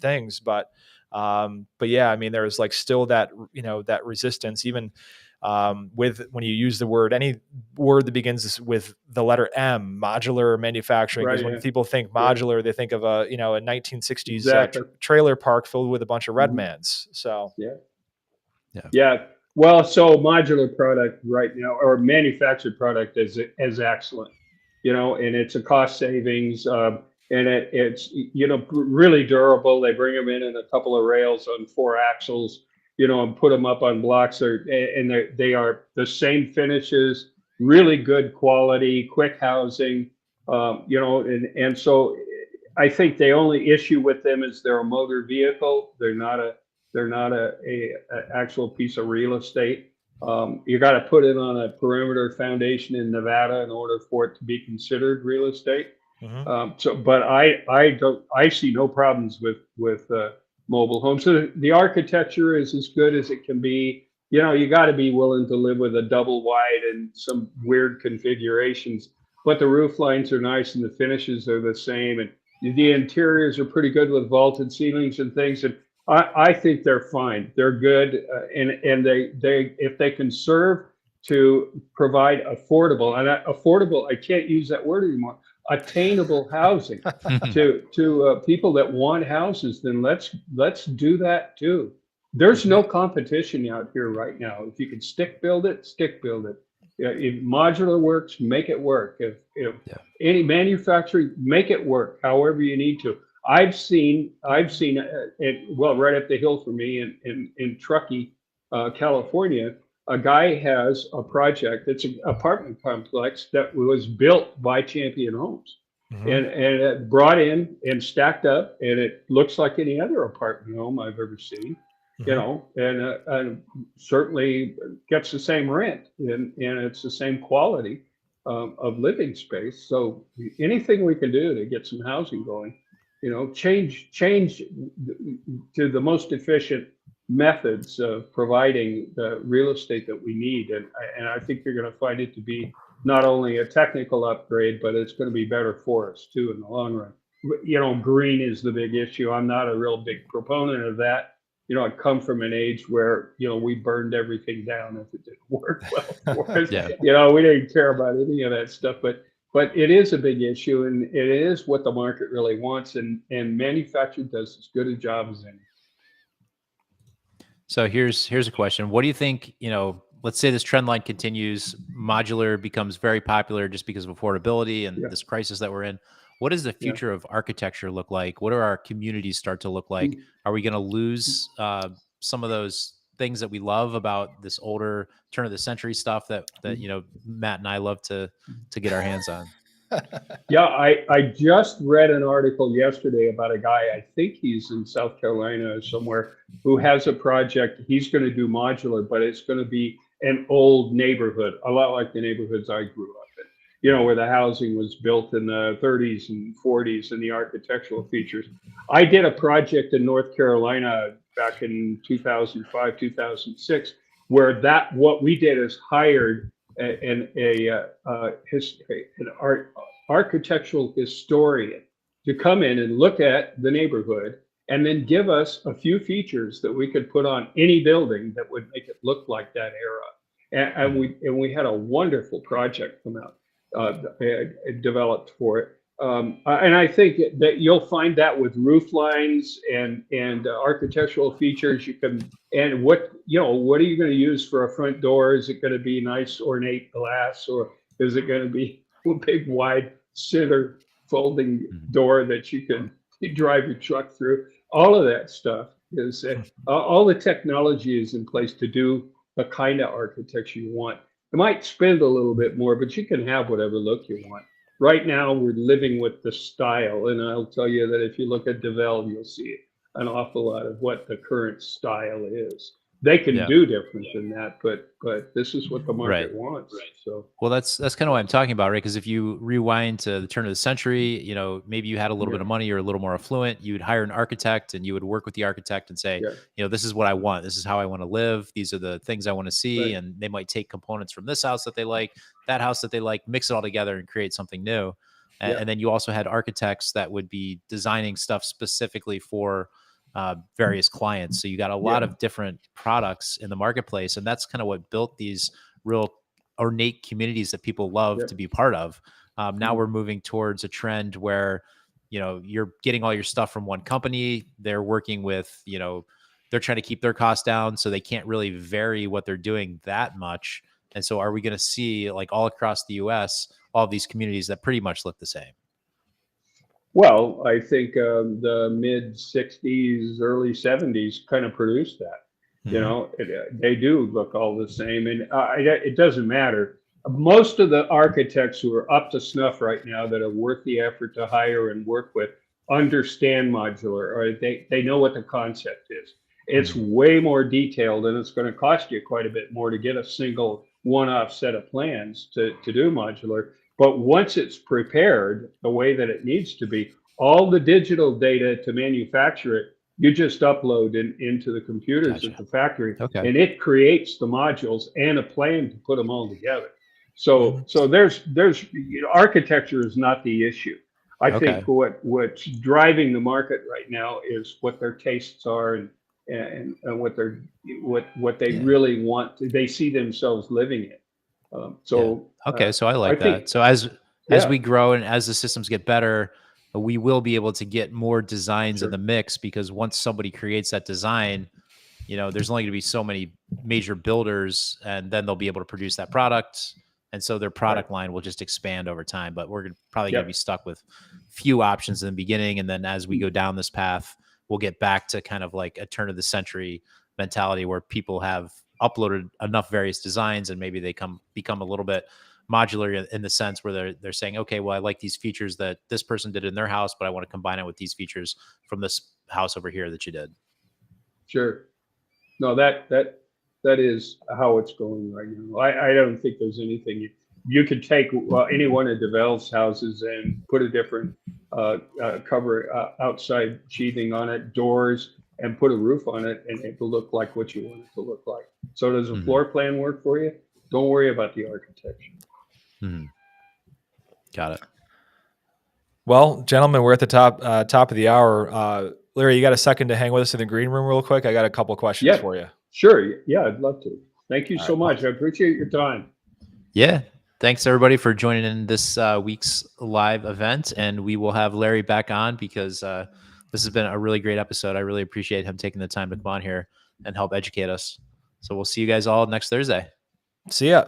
things. But yeah, I mean, there's like still that that resistance, even with when you use any word that begins with the letter M, modular manufacturing. Because when people think modular, they think of a 1960s trailer park filled with a bunch of Redmans. So yeah. Well, so modular product right now, or manufactured product, is excellent, and it's a cost savings, and it's really durable. They bring them in a couple of rails on 4 axles, and put them up on blocks, and they are the same finishes, really good quality, quick housing, and so I think the only issue with them is they're a motor vehicle. They're not a actual piece of real estate. You got to put it on a perimeter foundation in Nevada in order for it to be considered real estate. But I see no problems with mobile homes. So the architecture is as good as it can be. You got to be willing to live with a double wide and some weird configurations, but the roof lines are nice and the finishes are the same, and the interiors are pretty good with vaulted ceilings and things. And I think they're fine. They're good, and they if they can serve to provide affordable, I can't use that word anymore, attainable housing to people that want houses, then let's do that too. There's no competition out here right now. If you can stick build it. If modular works, make it work. If any manufacturing, make it work however you need to. I've seen it, well, right up the hill from me in Truckee, California, a guy has a project. It's an apartment complex that was built by Champion Homes, and it brought in and stacked up, and it looks like any other apartment home I've ever seen. you know, and certainly gets the same rent and it's the same quality of living space. So anything we can do to get some housing going, you know, change to the most efficient methods of providing the real estate that we need. And I think you're going to find it to be not only a technical upgrade, but it's going to be better for us too in the long run. You know, green is the big issue. I'm not a real big proponent of that. You know, I come from an age where, you know, we burned everything down if it didn't work well for us. Yeah. You know, we didn't care about any of that stuff, but it is a big issue and it is what the market really wants. And manufacturing does as good a job as any. So here's a question. What do you think, you know, let's say this trend line continues, modular becomes very popular just because of affordability and Yeah. this crisis that we're in. What does the Yeah. future of architecture look like? What do our communities start to look like? Are we going to lose some of those things that we love about this older turn of the century stuff that you know, Matt and I love to get our hands on? Yeah, I just read an article yesterday about a guy, I think he's in South Carolina or somewhere, who has a project. He's going to do modular, but it's going to be an old neighborhood, a lot like the neighborhoods I grew up in, you know, where the housing was built in the 30s and 40s and the architectural features. I did a project in North Carolina back in 2005, 2006, where what we did is hired an architectural historian to come in and look at the neighborhood and then give us a few features that we could put on any building that would make it look like that era. And we had a wonderful project come out, developed for it. And I think that you'll find that with roof lines and architectural features, you can, and what are you going to use for a front door? Is it going to be nice ornate glass, or is it going to be a big wide center folding door that you can drive your truck through? All of that stuff is all the technology is in place to do the kind of architecture you want. You might spend a little bit more, but you can have whatever look you want. Right now, we're living with the style, and I'll tell you that if you look at Devel, you'll see an awful lot of what the current style is. They can do different than that, but this is what the market wants. So, well, that's kind of what I'm talking about, right? Because if you rewind to the turn of the century, you know, maybe you had a little bit of money or a little more affluent, you would hire an architect and you would work with the architect and say, you know, this is what I want. This is how I want to live. These are the things I want to see. And they might take components from this house that they like, that house that they like, mix it all together and create something new. And then you also had architects that would be designing stuff specifically for various clients. So you got a lot of different products in the marketplace. And that's kind of what built these real ornate communities that people love to be part of. Now we're moving towards a trend where, you know, you're getting all your stuff from one company. They're working with, you know, they're trying to keep their costs down, so they can't really vary what they're doing that much. And so are we going to see, like, all across the US, all of these communities that pretty much look the same? Well, I think the mid 60s, early 70s kind of produced that. You know, they do look all the same, and it doesn't matter. Most of the architects who are up to snuff right now that are worth the effort to hire and work with understand modular, or they know what the concept is. It's way more detailed, and it's going to cost you quite a bit more to get a single one-off set of plans to do modular. But once it's prepared the way that it needs to be, all the digital data to manufacture it, you just upload into the computers at the factory, and it creates the modules and a plan to put them all together. So there's architecture is not the issue. I think what's driving the market right now is what their tastes are and what they really want. They see themselves living in. So I like that. So as we grow and as the systems get better, we will be able to get more designs in the mix, because once somebody creates that design, you know, there's only going to be so many major builders, and then they'll be able to produce that product. And so their product line will just expand over time, but we're probably going to be stuck with few options in the beginning. And then as we go down this path, we'll get back to kind of like a turn of the century mentality where people have uploaded enough various designs and maybe they become a little bit modular in the sense where they're saying, okay, well, I like these features that this person did in their house, but I want to combine it with these features from this house over here that you did. Sure. No, that is how it's going right now. I don't think there's anything you could take any one of DeVal's houses and put a different cover outside sheathing on it, doors, and put a roof on it, and it will look like what you want it to look like. So does a floor plan work for you? Don't worry about the architecture. Got it. Well, gentlemen, we're at the top of the hour. Larry, you got a second to hang with us in the green room real quick? I got a couple of questions for you. Sure. Yeah, I'd love to. Thank you All so right. much. I appreciate your time. Yeah. Thanks everybody for joining in this week's live event, and we will have Larry back on because this has been a really great episode. I really appreciate him taking the time to come on here and help educate us. So we'll see you guys all next Thursday. See ya.